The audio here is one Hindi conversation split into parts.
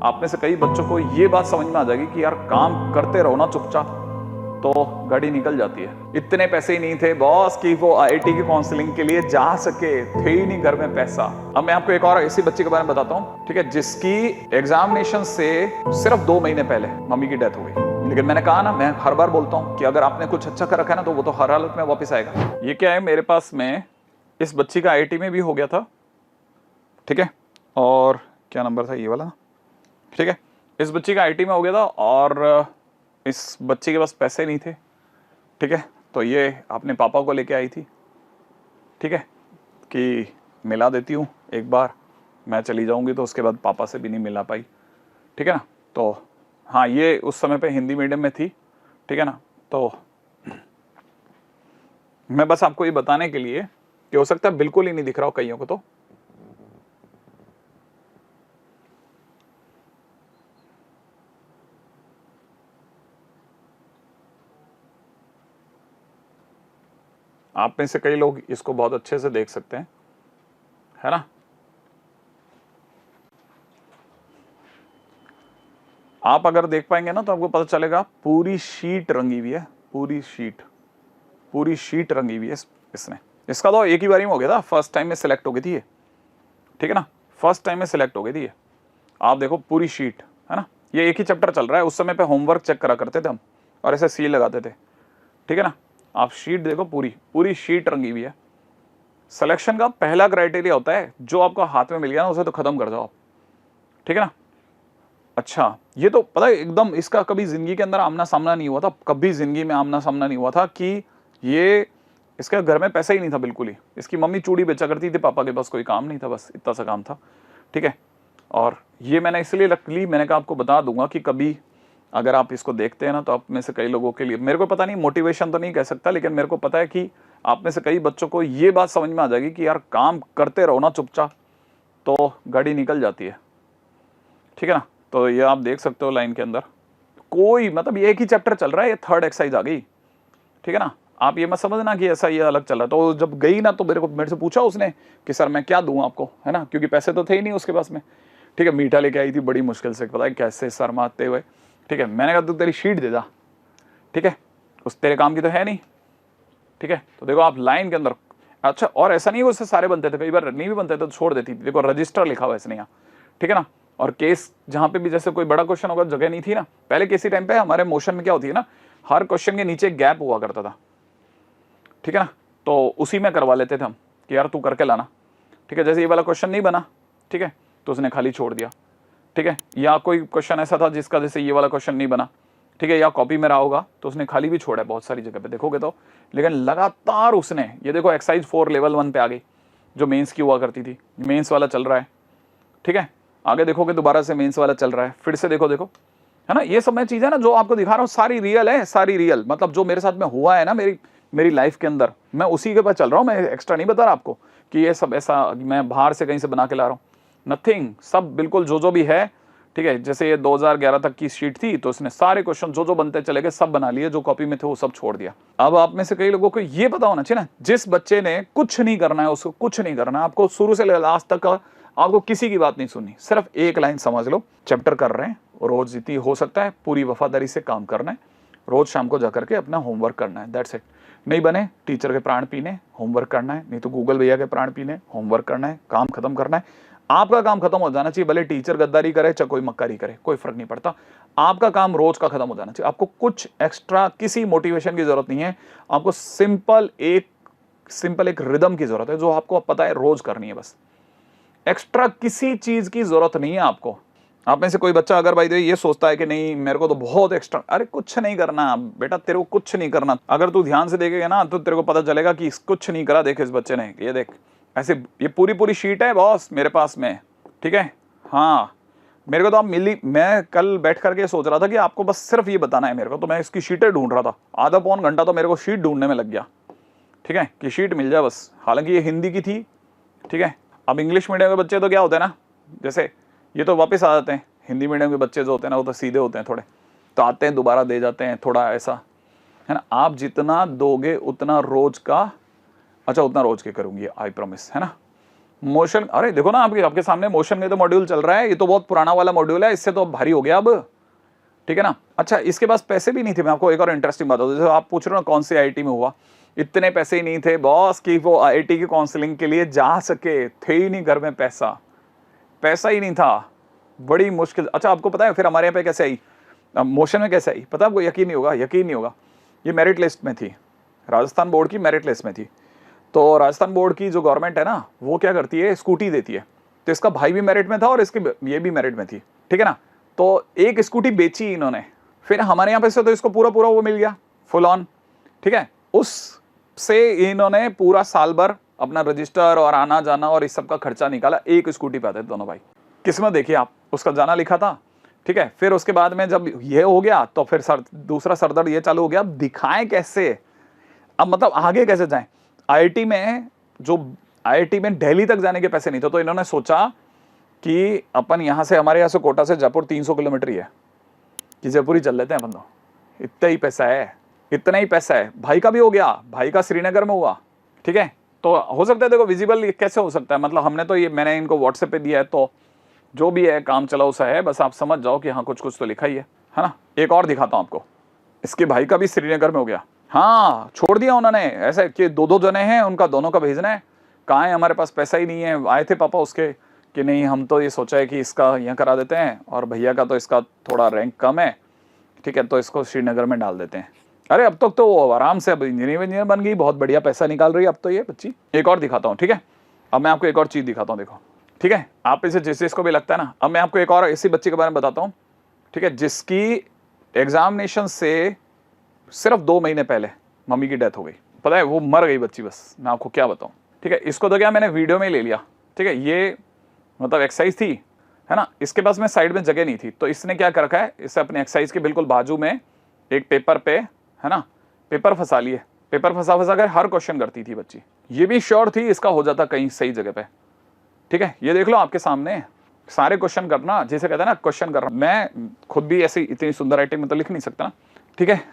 आप में से कई बच्चों को ये बात समझ में आ जाएगी कि यार काम करते रहो ना चुपचाप, तो गाड़ी निकल जाती है। इतने पैसे ही नहीं थे बॉस कि वो आईआईटी की काउंसलिंग के लिए जा सके, थे ही नहीं घर में पैसा। अब मैं आपको एक और ऐसी बच्ची के बारे में बताता हूँ, ठीक है, जिसकी एग्जामिनेशन से सिर्फ 2 महीने पहले मम्मी की डेथ हो गई। लेकिन मैंने कहा ना, मैं हर बार बोलता हूँ कि अगर आपने कुछ अच्छा कर रखा है ना, तो वो तो हर हालत में वापस आएगा। ये क्या है, मेरे पास में इस बच्ची का आईआईटी में भी हो गया था, ठीक है, और क्या नंबर था ये वाला, ठीक है, इस बच्ची का आईआईटी में हो गया था और इस बच्चे के पास पैसे नहीं थे, ठीक है, तो ये अपने पापा को लेके आई थी, ठीक है, कि मिला देती हूँ एक बार, मैं चली जाऊंगी तो उसके बाद पापा से भी नहीं मिला पाई, ठीक है ना। तो हाँ, ये उस समय पे हिंदी मीडियम में थी, ठीक है ना। तो मैं बस आपको ये बताने के लिए कि हो सकता है बिल्कुल ही नहीं दिख रहा हो कईयों को, तो आप में से कई लोग इसको बहुत अच्छे से देख सकते हैं, है ना। आप अगर देख पाएंगे ना तो आपको पता चलेगा पूरी शीट रंगी हुई है, पूरी शीट रंगी हुई है इसने। इसका तो एक ही बारी में हो गया था, फर्स्ट टाइम में सिलेक्ट हो गई थी ये, ठीक है ना, फर्स्ट टाइम में सिलेक्ट हो गई थी ये। आप देखो पूरी शीट, है ना, ये एक ही चैप्टर चल रहा है। उस समय पे होमवर्क चेक करा करते थे हम और ऐसे सील लगाते थे, ठीक है ना। आप शीट देखो, पूरी शीट रंगी हुई है। सिलेक्शन का पहला क्राइटेरिया होता है जो आपको हाथ में मिल गया ना, उसे तो खत्म कर दो आप, ठीक है ना। अच्छा, ये तो पता है एकदम, इसका कभी जिंदगी के अंदर आमना सामना नहीं हुआ था, कभी जिंदगी में आमना सामना नहीं हुआ था कि ये, इसके घर में पैसा ही नहीं था बिल्कुल ही। इसकी मम्मी चूड़ी बेचा करती थी, पापा के पास कोई काम नहीं था, बस इतना सा काम था, ठीक है। और ये मैंने इसलिए रख ली, मैंने कहा आपको बता दूंगा कि कभी अगर आप इसको देखते हैं ना, तो आप में से कई लोगों के लिए, मेरे को पता नहीं, मोटिवेशन तो नहीं कह सकता, लेकिन मेरे को पता है कि आप में से कई बच्चों को ये बात समझ में आ जाएगी कि यार काम करते रहो ना चुपचाप, तो गाड़ी निकल जाती है, ठीक है ना। तो ये आप देख सकते हो लाइन के अंदर कोई, मतलब ये एक ही चैप्टर चल रहा है, ये थर्ड एक्सरसाइज आ गई, ठीक है ना। आप ये मत समझना कि ऐसा ये अलग चल रहा है। तो जब गई ना, तो मेरे से पूछा उसने कि सर मैं क्या दूं आपको, है ना, क्योंकि पैसे तो थे ही नहीं उसके पास में, ठीक है। मीठा लेके आई थी बड़ी मुश्किल से, पता है कैसे शर्माते हुए, ठीक है। मैंने कहा तू तेरी शीट दे दा, ठीक है, उस तेरे काम की तो है नहीं, ठीक है। तो देखो आप लाइन के अंदर, अच्छा, और ऐसा नहीं है उससे सारे बनते थे, कई बार नहीं भी बनते थे तो छोड़ देती थी। देखो रजिस्टर लिखा हुआ है इसने यहाँ, ठीक है ना। और केस जहां पे भी जैसे कोई बड़ा क्वेश्चन होगा, जगह नहीं थी ना पहले, किसी टाइम पे हमारे मोशन में क्या होती है ना, हर क्वेश्चन के नीचे गैप हुआ करता था, ठीक है ना। तो उसी में करवा लेते थे हम कि यार तू करके लाना, ठीक है। जैसे ये वाला क्वेश्चन नहीं बना, ठीक है, तो उसने खाली छोड़ दिया, ठीक है। या कोई क्वेश्चन ऐसा था जिसका जैसे ये वाला क्वेश्चन नहीं बना, ठीक है, या कॉपी में रहा होगा, तो उसने खाली भी छोड़ा है बहुत सारी जगह पे, देखोगे तो। लेकिन लगातार उसने, ये देखो एक्सरसाइज 4 लेवल 1 पे आ गई, जो मेंस की हुआ करती थी, मेंस वाला चल रहा है, ठीक है। आगे देखोगे दोबारा से मेंस वाला चल रहा है, फिर से देखो, है ना। ये सब मैं चीजें ना जो आपको दिखा रहा हूँ सारी रियल है, सारी रियल, मतलब जो मेरे साथ में हुआ है ना, मेरी लाइफ के अंदर, मैं उसी के पास चल रहा हूँ। मैं एक्स्ट्रा नहीं बता रहा आपको कि ये सब ऐसा मैं बाहर से कहीं से बना के ला रहा हूँ, नथिंग, सब बिल्कुल जो भी है, ठीक है। जैसे ये 2011 तक की शीट थी, तो इसने सारे क्वेश्चन जो बनते चले गए सब बना लिए, जो कॉपी में थे वो सब छोड़ दिया। अब आप में से कई लोगों को ये पता होना चाहिए ना, जिस बच्चे ने कुछ नहीं करना है उसको कुछ नहीं करना है, आपको शुरू से लास्ट तक आपको किसी की बात नहीं सुननी, सिर्फ एक लाइन समझ लो, चैप्टर कर रहे हैं, रोज जितनी हो सकता है पूरी वफादारी से काम करना है, रोज शाम को जाकर के अपना होमवर्क करना है, दैट्स इट। नहीं बने टीचर के प्राण पीने, होमवर्क करना है, नहीं तो गूगल भैया के प्राण पीने, होमवर्क करना है, काम खत्म करना है। आपका काम खत्म हो जाना चाहिए, भले टीचर गद्दारी करे चाहे कोई मक्कारी करे, कोई फर्क नहीं पड़ता, आपका काम रोज का खत्म हो जाना चाहिए। आपको कुछ एक्स्ट्रा किसी मोटिवेशन की जरूरत नहीं है, आपको सिंपल एक रिदम की जरूरत है, जो आपको पता है रोज करनी है, बस एक्स्ट्रा किसी चीज की जरूरत नहीं है आपको। आप में से कोई बच्चा अगर भाई ये सोचता है कि नहीं मेरे को तो बहुत एक्स्ट्रा, अरे कुछ नहीं करना बेटा, तेरे को कुछ नहीं करना। अगर तू ध्यान से देखेगा ना तो तेरे को पता चलेगा कि कुछ नहीं करा। देख इस बच्चे ने, ये देख ऐसे, ये पूरी शीट है बॉस मेरे पास में, ठीक है। हाँ, मेरे को तो आप मिली, मैं कल बैठ करके सोच रहा था कि आपको बस सिर्फ ये बताना है मेरे को, तो मैं इसकी शीटें ढूंढ रहा था, आधा पौन घंटा तो मेरे को शीट ढूंढने में लग गया, ठीक है, कि शीट मिल जाए बस। हालांकि ये हिंदी की थी, ठीक है। अब इंग्लिश मीडियम के बच्चे तो क्या होते हैं ना, जैसे ये तो वापस आ जाते हैं, हिंदी मीडियम के बच्चे जो होते हैं ना वो तो सीधे होते हैं थोड़े, तो आते हैं दोबारा दे जाते हैं, थोड़ा ऐसा है ना। आप जितना दोगे उतना रोज का, अच्छा उतना रोज के करूंगी, आई प्रॉमिस, है ना। मोशन, अरे देखो ना आपके सामने मोशन का तो मॉड्यूल चल रहा है, ये तो बहुत पुराना वाला मॉड्यूल है, इससे तो भारी हो गया अब, ठीक है ना। अच्छा, इसके पास पैसे भी नहीं थे। मैं आपको एक और इंटरेस्टिंग बात बताऊं, जैसे आप पूछ रहे हो ना कौन सी आईआईटी में हुआ, इतने पैसे ही नहीं थे बॉस कि वो आईआईटी की काउंसलिंग के लिए जा सके, थे ही नहीं घर में पैसा ही नहीं था, बड़ी मुश्किल। अच्छा आपको पता है फिर हमारे यहाँ पे कैसे आई, मोशन में कैसे आई पता है आपको? यकीन नहीं होगा, ये मेरिट लिस्ट में थी, राजस्थान बोर्ड की मेरिट लिस्ट में थी। तो राजस्थान बोर्ड की जो गवर्नमेंट है ना, वो क्या करती है, स्कूटी देती है। तो इसका भाई भी मेरिट में था और इसकी ये भी मेरिट में थी, ठीक है ना। तो एक स्कूटी बेची इन्होंने, फिर हमारे यहाँ पे से तो इसको पूरा वो मिल गया फुल ऑन, ठीक है। उससे इन्होंने पूरा साल भर अपना रजिस्टर और आना जाना और इस सब का खर्चा निकाला, एक स्कूटी पे आते दोनों भाई। किस्मत देखिए आप, उसका जाना लिखा था, ठीक है। फिर उसके बाद में जब ये हो गया तो फिर दूसरा सरदर्द ये चालू हो गया, अब दिखाएं कैसे, अब मतलब आगे कैसे जाएं। आईआईटी में दिल्ली तक जाने के पैसे नहीं थे, तो इन्होंने सोचा कि अपन यहाँ से, हमारे यहाँ से कोटा से जयपुर 300 किलोमीटर ही है, कि जयपुर ही चल लेते हैं अपन तो, इतना ही पैसा है। भाई का भी हो गया, भाई का श्रीनगर में हुआ, ठीक है। तो हो सकता है, देखो विजिबल कैसे हो सकता है, मतलब हमने तो ये, मैंने इनको व्हाट्सएप पे दिया है, तो जो भी है काम चलाओ सा है, बस आप समझ जाओ कि हाँ कुछ तो लिखा ही है ना। एक और दिखाता हूँ आपको, इसके भाई का भी श्रीनगर में हो गया। हाँ, छोड़ दिया उन्होंने ऐसे कि 2-2 जने हैं, उनका दोनों का भेजना है। कहाँ है, हमारे पास पैसा ही नहीं है। आए थे पापा उसके कि नहीं, हम तो ये सोचा है कि इसका यहाँ करा देते हैं, और भैया का तो इसका थोड़ा रैंक कम है, ठीक है, तो इसको श्रीनगर में डाल देते हैं। अरे अब तक तो वो आराम से अब इंजीनियर बन गई, बहुत बढ़िया पैसा निकाल रही है अब तो ये बच्ची। एक और दिखाता हूँ, ठीक है। अब मैं आपको एक और चीज़ दिखाता हूँ, देखो, ठीक है। आप इसे जिसको भी लगता है ना, अब मैं आपको एक और ऐसी बच्ची के बारे में बताता हूँ, ठीक है, जिसकी एग्जामिनेशन से सिर्फ 2 महीने पहले मम्मी की डेथ हो गई। पता है, वो मर गई बच्ची, बस मैं आपको क्या बताऊँ, ठीक है। इसको तो क्या मैंने वीडियो में ही ले लिया, ठीक है, ये मतलब एक्सरसाइज थी, है ना। इसके पास में साइड में जगह नहीं थी, तो इसने क्या कर रखा है, इसे अपने एक्सरसाइज के बिल्कुल बाजू में एक पेपर पे, है ना, पेपर फंसा लिए, पेपर फंसा कर हर क्वेश्चन करती थी बच्ची। ये भी श्योर थी इसका हो जाता कहीं सही जगह पे, ठीक है। ये देख लो आपके सामने, सारे क्वेश्चन करना, जैसे कहते हैं ना क्वेश्चन करना। मैं खुद भी ऐसी इतनी सुंदर राइटिंग में तो लिख नहीं सकता ना, ठीक है।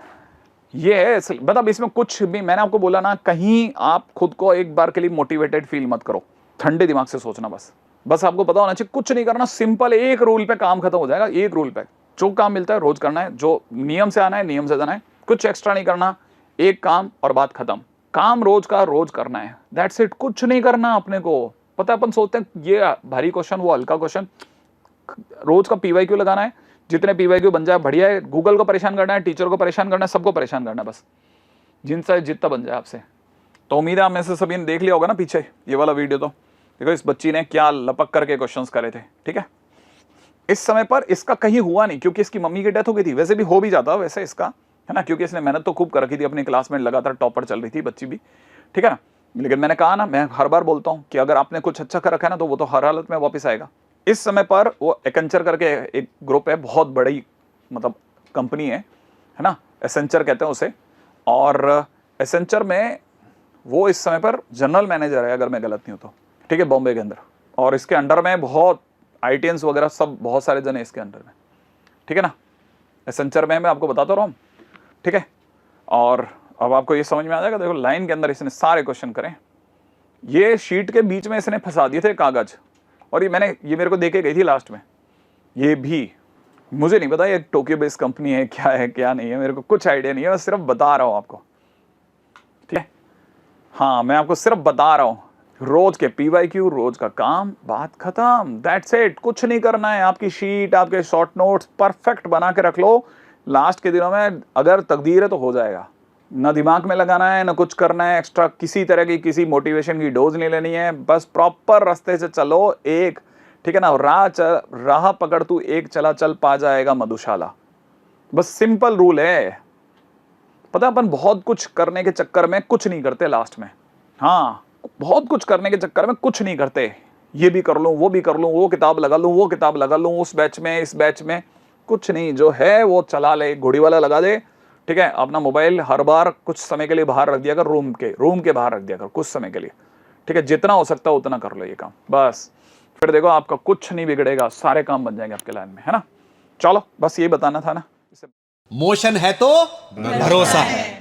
ये है मतलब, इसमें कुछ भी, मैंने आपको बोला ना, कहीं आप खुद को एक बार के लिए मोटिवेटेड फील मत करो, ठंडे दिमाग से सोचना। बस आपको पता होना चाहिए, कुछ नहीं करना, सिंपल एक रूल पे काम खत्म हो जाएगा। एक रूल पे जो काम मिलता है रोज करना है, जो नियम से आना है नियम से जाना है, कुछ एक्स्ट्रा नहीं करना, एक काम और बात खत्म। काम रोज का रोज करना है, दैट्स इट, कुछ नहीं करना। अपने को पता है, अपन सोचते हैं ये भारी क्वेश्चन, वो हल्का क्वेश्चन, रोज का पीवाईक्यू लगाना है, जितने पीवाईक्यू बन जाए बढ़िया है। गूगल को परेशान करना है, टीचर को परेशान करना है, सबको परेशान करना है, बस जिनसे जितना बन जाए आपसे। तो उम्मीद है आप में से सभी ने देख लिया होगा ना पीछे ये वाला वीडियो। तो देखो इस बच्ची ने क्या लपक करके क्वेश्चंस करे थे, ठीक है। इस समय पर इसका कहीं हुआ नहीं, क्योंकि इसकी मम्मी की डेथ हो गई थी। वैसे भी हो भी जाता वैसे इसका, है ना, क्योंकि इसने मेहनत तो खूब कर रखी थी, अपनी क्लास में लगातार टॉपर चल रही थी बच्ची भी, ठीक है ना। लेकिन मैंने कहा ना, मैं हर बार बोलता हूँ कि अगर आपने कुछ अच्छा कर रखा है ना, तो वो तो हर हालत में वापस आएगा। इस समय पर वो एकेंचर करके एक ग्रुप है, बहुत बड़ी मतलब कंपनी है ना, एसेंचर कहते हैं उसे। और एसेंचर में वो इस समय पर जनरल मैनेजर है, अगर मैं गलत नहीं हूँ तो, ठीक है, बॉम्बे के अंदर। और इसके अंडर में बहुत आईटीएंस वगैरह सब, बहुत सारे जन है इसके अंडर में, ठीक है ना। एसेंचर में मैं आपको बताता रहा हूँ, ठीक है। और अब आपको ये समझ में आ जाएगा। देखो लाइन के अंदर इसने सारे क्वेश्चन करें, ये शीट के बीच में इसने फंसा दिए थे कागज, और ये मेरे को देके गई थी लास्ट में। ये भी मुझे नहीं पता ये टोक्यो बेस्ड कंपनी है क्या नहीं है, मेरे को कुछ आइडिया नहीं है, मैं सिर्फ बता रहा हूँ आपको, ठीक है। हाँ, मैं आपको सिर्फ बता रहा हूँ, रोज के पीवाईक्यू, रोज का काम, बात खत्म, दैट्स इट। कुछ नहीं करना है। आपकी शीट, आपके शॉर्ट नोट्स परफेक्ट बना के रख लो, लास्ट के दिनों में अगर तकदीर है तो हो जाएगा। ना दिमाग में लगाना है, ना कुछ करना है एक्स्ट्रा, किसी तरह की किसी मोटिवेशन की डोज नहीं लेनी है, बस प्रॉपर रास्ते से चलो एक, ठीक है ना। राह पकड़ तू एक, चला चल पा जाएगा मधुशाला। बस सिंपल रूल है। पता है, अपन बहुत कुछ करने के चक्कर में कुछ नहीं करते लास्ट में। हाँ, बहुत कुछ करने के चक्कर में कुछ नहीं करते, ये भी कर लूं, वो भी कर लूं, वो किताब लगा लूं, वो किताब लगा लूं, उस बैच में इस बैच में, कुछ नहीं। जो है वो चला ले, घोड़ी वाला लगा दे, ठीक है। अपना मोबाइल हर बार कुछ समय के लिए बाहर रख दिया कर, रूम के बाहर रख दिया कर कुछ समय के लिए, ठीक है। जितना हो सकता है उतना कर लो ये काम, बस। फिर देखो आपका कुछ नहीं बिगड़ेगा, सारे काम बन जाएंगे आपके लाइन में, है ना। चलो बस ये बताना था ना। मोशन है तो भरोसा है।